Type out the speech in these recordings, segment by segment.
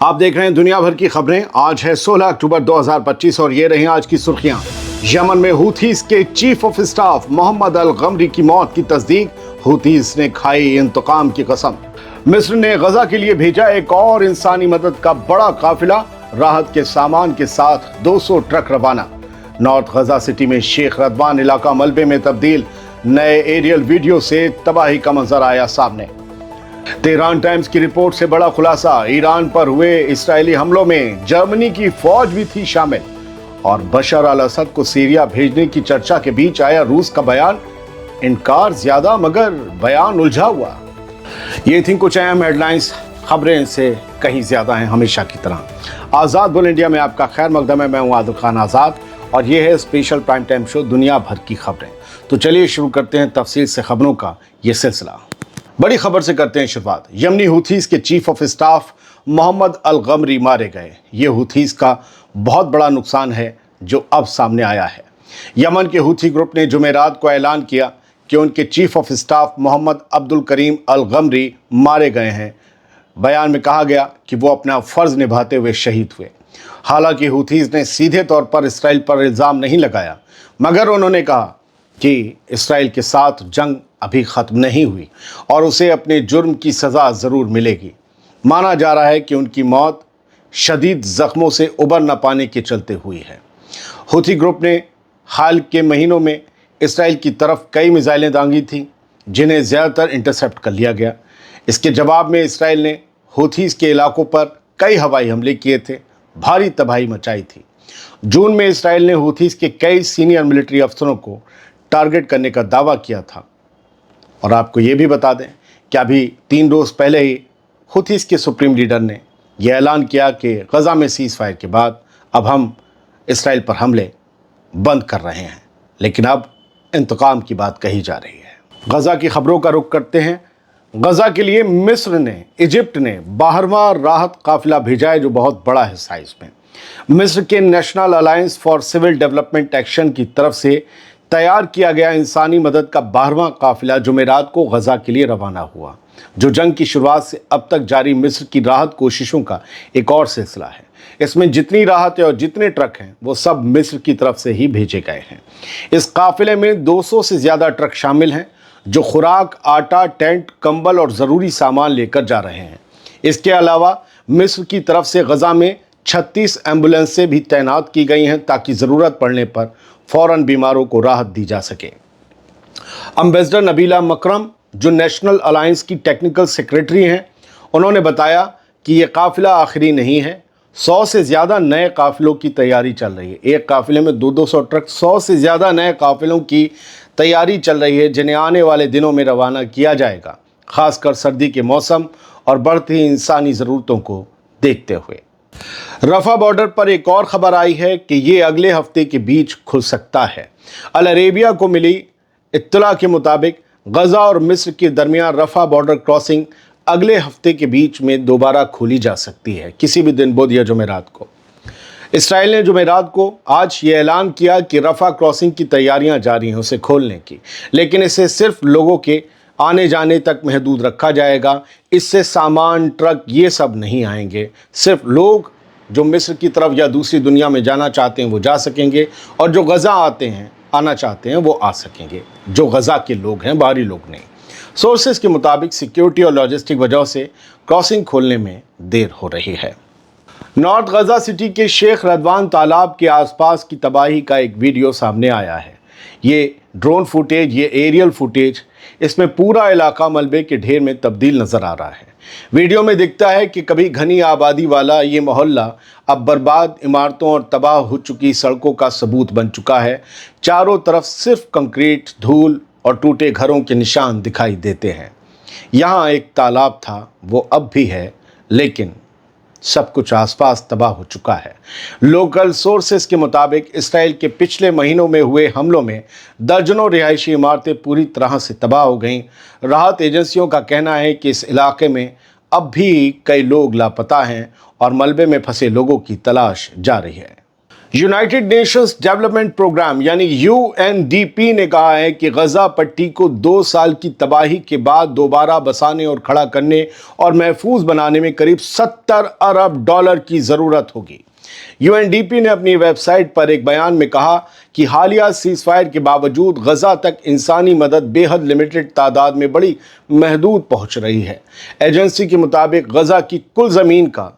आप देख रहे हैं दुनिया भर की खबरें। आज है 16 अक्टूबर 2025 और ये रही आज की सुर्खियां। यमन में हूथीज के चीफ ऑफ स्टाफ मोहम्मद अल गमरी की मौत की तस्दीक, हूथीज ने खाई इंतकाम की कसम। मिस्र ने गजा के लिए भेजा एक और इंसानी मदद का बड़ा काफिला, राहत के सामान के साथ 200 ट्रक रवाना। नॉर्थ गजा सिटी में शेख रदवान इलाका मलबे में तब्दील, नए एरियल वीडियो से तबाही का मंजर आया सामने। तेहरान टाइम्स की रिपोर्ट से बड़ा खुलासा, ईरान पर हुए इस्राएली हमलों में जर्मनी की फौज भी थी शामिल। और बशर अल असद को सीरिया भेजने की चर्चा के बीच आया रूस का बयान, इनकार ज्यादा मगर बयान उलझा हुआ। ये थी कुछ अहम हेडलाइंस, खबरें से कहीं ज्यादा हैं हमेशा की तरह। आज़ाद बोल इंडिया में आपका खैर मकदम है। मैं हूं आदिल खान आज़ाद और ये है स्पेशल प्राइम टाइम शो दुनिया भर की खबरें। तो चलिए शुरू करते हैं तफसील से खबरों का ये सिलसिला। बड़ी खबर से करते हैं शुरुआत। यमनी हूथीज के chief of staff Mohammad Al Ghamari मारे गए। ये हूथीज का बहुत बड़ा नुकसान है जो अब सामने आया है। यमन के हूथी ग्रुप ने जुमेरात को ऐलान किया कि उनके chief of staff Mohammad Abdul Karim al Ghamari मारे गए हैं। बयान में कहा गया कि वो अपना फ़र्ज़ निभाते हुए शहीद हुए। हालांकि हूथीज ने सीधे तौर पर इसराइल पर इल्ज़ाम नहीं लगाया, मगर उन्होंने कहा कि इसराइल के साथ जंग अभी ख़त्म नहीं हुई और उसे अपने जुर्म की सज़ा ज़रूर मिलेगी। माना जा रहा है कि उनकी मौत शदीद ज़ख्मों से उबर न पाने के चलते हुई है। हूथी ग्रुप ने हाल के महीनों में इसराइल की तरफ कई मिसाइलें दांगी थीं, जिन्हें ज़्यादातर इंटरसेप्ट कर लिया गया। इसके जवाब में इसराइल ने हूथीज़ के इलाकों पर कई हवाई हमले किए थे, भारी तबाही मचाई थी। जून में इसराइल ने हूथीज़ के कई सीनियर मिलिट्री अफसरों को टारगेट करने का दावा किया था। और आपको ये भी बता दें कि अभी 3 रोज़ पहले ही हूथीज़ के सुप्रीम लीडर ने यह ऐलान किया कि गज़ा में सीज़ फायर के बाद अब हम इसराइल पर हमले बंद कर रहे हैं, लेकिन अब इंतकाम की बात कही जा रही है। गज़ा की खबरों का रुख करते हैं। गज़ा के लिए मिस्र ने, इजिप्ट ने 12वां राहत काफिला भेजा है, जो बहुत बड़ा हिस्सा है इसमें। मिस्र के national alliance for civil development action की तरफ से तैयार किया गया इंसानी मदद का 12वां काफिला जुमेरात को गज़ा के लिए रवाना हुआ, जो जंग की शुरुआत से अब तक जारी मिस्र की राहत कोशिशों का एक और सिलसिला है। इसमें जितनी राहत है और जितने ट्रक हैं वो सब मिस्र की तरफ से ही भेजे गए हैं। इस काफिले में 200 से ज़्यादा ट्रक शामिल हैं, जो खुराक, आटा, टेंट, कंबल और ज़रूरी सामान लेकर जा रहे हैं। इसके अलावा मिस्र की तरफ से गज़ा में 36 एम्बुलेंसें भी तैनात की गई हैं, ताकि ज़रूरत पड़ने पर फ़ौरन बीमारों को राहत दी जा सके। एम्बेसडर नबीला मकरम, जो नेशनल अलायंस की टेक्निकल सेक्रेटरी हैं, उन्होंने बताया कि ये काफ़िला आखिरी नहीं है। 100 से ज़्यादा नए काफ़िलों की तैयारी चल रही है। एक काफ़िले में 200 ट्रक, 100 से ज़्यादा नए काफ़िलों की तैयारी चल रही है, जिन्हें आने वाले दिनों में रवाना किया जाएगा, ख़ासकर सर्दी के मौसम और बढ़ती इंसानी ज़रूरतों को देखते हुए। रफ़ा बॉर्डर पर एक और खबर आई है कि ये अगले हफ्ते के बीच खुल सकता है। अल अरेबिया को मिली इत्तला के मुताबिक गज़ा और मिस्र के दरमियान रफ़ा बॉर्डर क्रॉसिंग अगले हफ्ते के बीच में दोबारा खोली जा सकती है, किसी भी दिन, बुध या जुमेरात को। इसराइल ने जुमेरात को आज ये ऐलान किया कि रफ़ा क्रॉसिंग की तैयारियां जारी हैं उसे खोलने की, लेकिन इसे सिर्फ लोगों के आने जाने तक महदूद रखा जाएगा। इससे सामान, ट्रक, ये सब नहीं आएंगे। सिर्फ लोग जो मिस्र की तरफ या दूसरी दुनिया में जाना चाहते हैं वो जा सकेंगे, और जो गज़ा आना चाहते हैं वो आ सकेंगे। जो गज़ा के लोग हैं, बाहरी लोग नहीं। सोर्सेज के मुताबिक सिक्योरिटी और लॉजिस्टिक वजह से क्रॉसिंग खोलने में देर हो रही है। नॉर्थ गज़ा सिटी के शेख रदवान तालाब के आसपास की तबाही का एक वीडियो सामने आया है। ये ड्रोन फुटेज, ये एरियल फुटेज, इसमें पूरा इलाका मलबे के ढेर में तब्दील नज़र आ रहा है। वीडियो में दिखता है कि कभी घनी आबादी वाला ये मोहल्ला अब बर्बाद इमारतों और तबाह हो चुकी सड़कों का सबूत बन चुका है। चारों तरफ सिर्फ कंक्रीट, धूल और टूटे घरों के निशान दिखाई देते हैं। यहाँ एक तालाब था, वो अब भी है, लेकिन सब कुछ आसपास तबाह हो चुका है। लोकल सोर्सेस के मुताबिक इसराइल के पिछले महीनों में हुए हमलों में दर्जनों रिहायशी इमारतें पूरी तरह से तबाह हो गईं। राहत एजेंसियों का कहना है कि इस इलाके में अब भी कई लोग लापता हैं और मलबे में फंसे लोगों की तलाश जारी है। यूनाइटेड नेशंस डेवलपमेंट प्रोग्राम यानी UNDP ने कहा है कि गजा पट्टी को 2 साल की तबाही के बाद दोबारा बसाने और खड़ा करने और महफूज बनाने में करीब $70 अरब की ज़रूरत होगी। UNDP ने अपनी वेबसाइट पर एक बयान में कहा कि हालिया सीज़फायर के बावजूद गजा तक इंसानी मदद बेहद लिमिटेड तादाद में बड़ी महदूद पहुंच रही है। एजेंसी के मुताबिक गजा की कुल ज़मीन का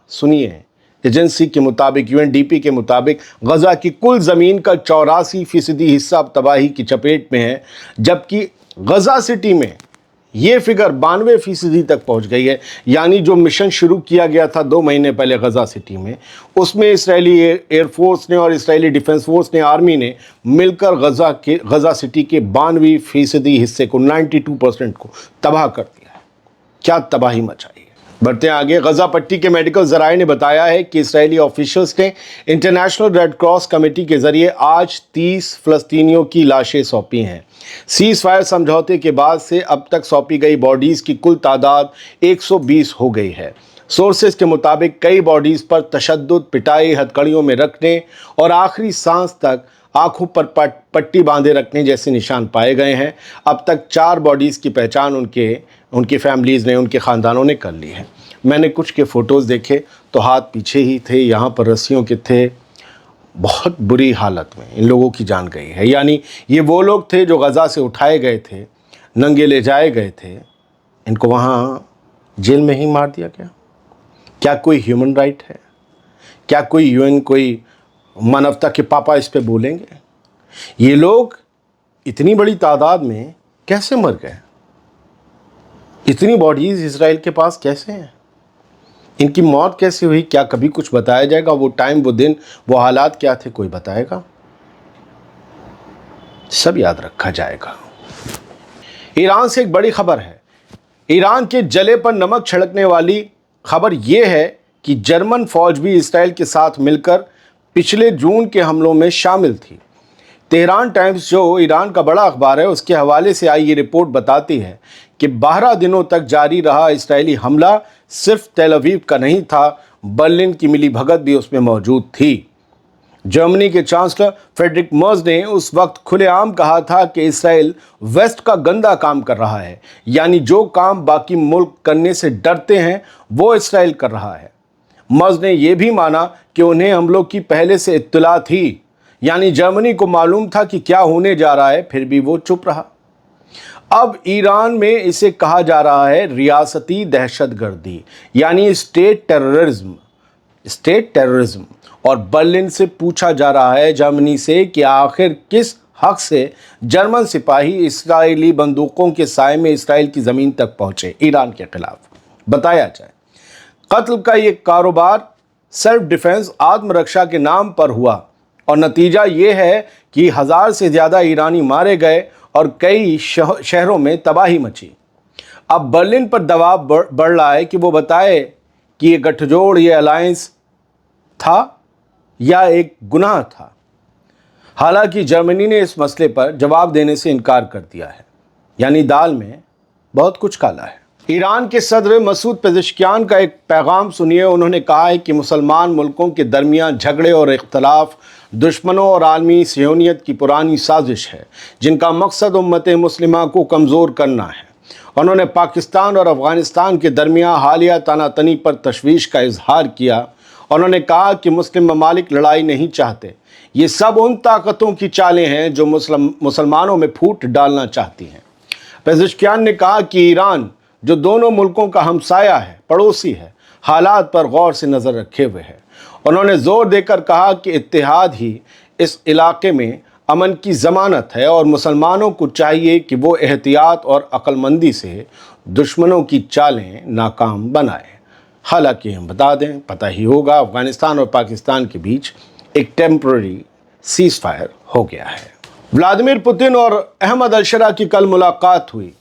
एजेंसी के मुताबिक UNDP के मुताबिक गजा की कुल ज़मीन का 84% हिस्सा तबाही की चपेट में है, जबकि गजा सिटी में ये फिगर 92% तक पहुंच गई है। यानी जो मिशन शुरू किया गया था 2 महीने पहले गजा सिटी में, उसमें इसराइली एयरफोर्स ने और इसराइली डिफेंस फोर्स ने, आर्मी ने मिलकर गजा सिटी के 92% हिस्से को 92% को तबाह कर दिया है। क्या तबाही मचाई है। बढ़ते आगे, गजा पट्टी के मेडिकल जराये ने बताया है कि इसराइली ऑफिशियल्स ने इंटरनेशनल रेड क्रॉस कमेटी के जरिए आज 30 फ़लस्तीनियों की लाशें सौंपी हैं। सीज़ फायर समझौते के बाद से अब तक सौंपी गई बॉडीज़ की कुल तादाद 120 हो गई है। सोर्सेज के मुताबिक कई बॉडीज़ पर तशद्दुद, पिटाई, हथकड़ियों में रखने और आखिरी सांस तक आंखों पर पट्टी बांधे रखने जैसे निशान पाए गए हैं। अब तक 4 बॉडीज़ की पहचान उनकी फैमिलीज़ ने, उनके ख़ानदानों ने कर ली है। मैंने कुछ के फ़ोटोज़ देखे तो हाथ पीछे ही थे, यहाँ पर रस्सियों के थे। बहुत बुरी हालत में इन लोगों की जान गई है। यानी ये वो लोग थे जो गजा से उठाए गए थे, नंगे ले जाए गए थे, इनको वहाँ जेल में ही मार दिया गया। क्या कोई ह्यूमन राइट है? क्या कोई UN, कोई मानवता के पापा इस पे बोलेंगे? ये लोग इतनी बड़ी तादाद में कैसे मर गए? इतनी बॉडीज़ इसराइल के पास कैसे हैं? इनकी मौत कैसे हुई? क्या कभी कुछ बताया जाएगा? वो टाइम, वो दिन, वो हालात क्या थे, कोई बताएगा? सब याद रखा जाएगा। ईरान से एक बड़ी खबर है। ईरान के जले पर नमक छिड़कने वाली खबर यह है कि जर्मन फौज भी इसराइल के साथ मिलकर पिछले जून के हमलों में शामिल थी। तेहरान टाइम्स, जो ईरान का बड़ा अखबार है, उसके हवाले से आई ये रिपोर्ट बताती है कि 12 दिनों तक जारी रहा इसराइली हमला सिर्फ तेल अवीव का नहीं था, बर्लिन की मिलीभगत भी उसमें मौजूद थी। जर्मनी के चांसलर फ्रेडरिक मर्ज ने उस वक्त खुलेआम कहा था कि इसराइल वेस्ट का गंदा काम कर रहा है। यानी जो काम बाकी मुल्क करने से डरते हैं वो इसराइल कर रहा है। मर्ज ने यह भी माना कि उन्हें हमलों की पहले से इत्तला थी। यानी जर्मनी को मालूम था कि क्या होने जा रहा है, फिर भी वो चुप रहा। अब ईरान में इसे कहा जा रहा है रियासती दहशतगर्दी, यानी स्टेट टेररिज्म। और बर्लिन से पूछा जा रहा है जर्मनी से कि आखिर किस हक से जर्मन सिपाही इस्राएली बंदूकों के साए में इसराइल की ज़मीन तक पहुंचे ईरान के खिलाफ। बताया जाए, कत्ल का ये कारोबार सेल्फ डिफेंस, आत्मरक्षा के नाम पर हुआ और नतीजा ये है कि 1000 से ज़्यादा ईरानी मारे गए और कई शहरों में तबाही मची। अब बर्लिन पर दबाव बढ़ रहा है कि वो बताए कि ये गठजोड़, ये अलायंस था या एक गुनाह था। हालांकि जर्मनी ने इस मसले पर जवाब देने से इनकार कर दिया है। यानी दाल में बहुत कुछ काला है। ईरान के सदर मसूद पेज़ेश्कियान का एक पैगाम सुनिए। उन्होंने कहा है कि मुसलमान मुल्कों के दरमियान झगड़े और इख्तलाफ दुश्मनों और आलमी सियोनियत की पुरानी साजिश है, जिनका मकसद उम्मत मुस्लिमा को कमज़ोर करना है। उन्होंने पाकिस्तान और अफ़गानिस्तान के दरमियान हालिया तनातनी पर तशवीश का इजहार किया। उन्होंने कहा कि मुस्लिम ममालिक लड़ाई नहीं चाहते। ये सब उन ताकतों की चालें हैं जो मुसलमानों में फूट डालना चाहती हैं। पेज़ेश्कियान ने कहा कि ईरान, जो दोनों मुल्कों का हमसाया है, पड़ोसी है, हालात पर गौर से नज़र रखे हुए है। उन्होंने ज़ोर देकर कहा कि इत्तेहाद ही इस इलाके में अमन की ज़मानत है और मुसलमानों को चाहिए कि वो एहतियात और अक्लमंदी से दुश्मनों की चालें नाकाम बनाएं। हालांकि हम बता दें, पता ही होगा, अफ़गानिस्तान और पाकिस्तान के बीच एक टेम्पररी सीज़ फायर हो गया है। व्लादिमीर पुतिन और अहमद अलशरा की कल मुलाकात हुई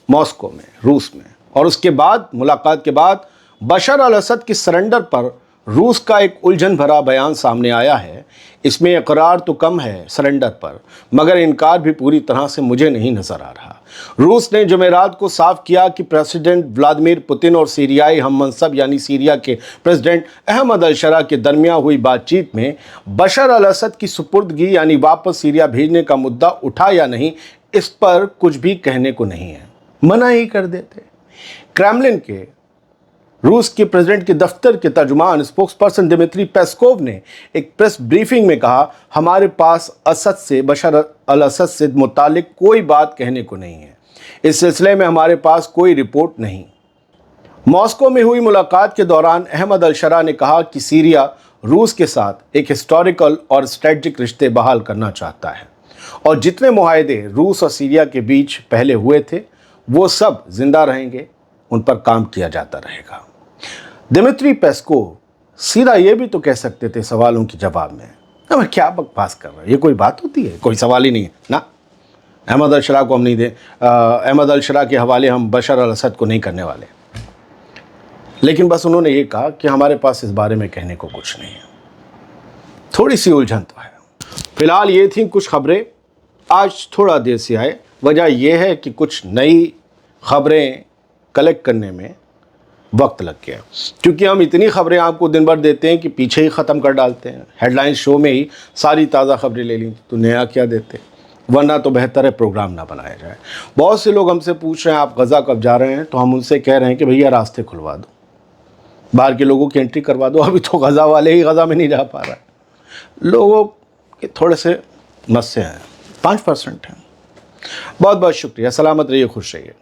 मॉस्को में, रूस में, और उसके बाद मुलाकात के बाद बशर अल असद की सरेंडर पर रूस का एक उलझन भरा बयान सामने आया है। इसमें इकरार तो कम है सरेंडर पर, मगर इनकार भी पूरी तरह से मुझे नहीं नज़र आ रहा। रूस ने जुमेरात को साफ किया कि प्रेसिडेंट व्लादिमीर पुतिन और सीरियाई हम मनसब यानी सीरिया के प्रेसिडेंट अहमद अल-शरा के दरमियान हुई बातचीत में बशर अल-असद की सुपुर्दगी यानी वापस सीरिया भेजने का मुद्दा उठा या नहीं, इस पर कुछ भी कहने को नहीं है, मना ही कर देते। क्रेमलिन के रूस के प्रेसिडेंट के दफ्तर के तर्जुमान स्पोक्स पर्सन दिमित्री पेस्कोव ने एक प्रेस ब्रीफिंग में कहा, हमारे पास असद से बशर अल-असद से मुतालिक कोई बात कहने को नहीं है। इस सिलसिले में हमारे पास कोई रिपोर्ट नहीं। मॉस्को में हुई मुलाकात के दौरान अहमद अल-शरा ने कहा कि सीरिया रूस के साथ एक हिस्टोरिकल और स्ट्रेटजिक रिश्ते बहाल करना चाहता है और जितने मुआहदे रूस और सीरिया के बीच पहले हुए थे वो सब जिंदा रहेंगे, उन पर काम किया जाता रहेगा। दिमित्री पेस्कोव सीधा ये भी तो कह सकते थे सवालों के जवाब में, अब क्या बकवास कर रहा है, ये कोई बात होती है, कोई सवाल ही नहीं है ना। अहमद अल-शरा को हम नहीं दे अहमद अल-शरा के हवाले हम बशर अल-असद को नहीं करने वाले। लेकिन बस उन्होंने ये कहा कि हमारे पास इस बारे में कहने को कुछ नहीं है। थोड़ी सी उलझन तो है। फिलहाल ये थी कुछ खबरें, आज थोड़ा देर से आए। वजह यह है कि कुछ नई खबरें कलेक्ट करने में वक्त लग गया, क्योंकि हम इतनी खबरें आपको दिन भर देते हैं कि पीछे ही ख़त्म कर डालते हैं। हेडलाइंस शो में ही सारी ताज़ा खबरें ले ली तो नया क्या देते, वरना तो बेहतर है प्रोग्राम ना बनाया जाए। बहुत से लोग हमसे पूछ रहे हैं आप गज़ा कब जा रहे हैं, तो हम उनसे कह रहे हैं कि भैया रास्ते खुलवा दो, बाहर के लोगों की एंट्री करवा दो। अभी तो गज़ा वाले ही गज़ा में नहीं जा पा रहा है, लोगों के थोड़े से मस्से हैं, 5% हैं। बहुत बहुत शुक्रिया, सलामत रहिए, खुश रहिए।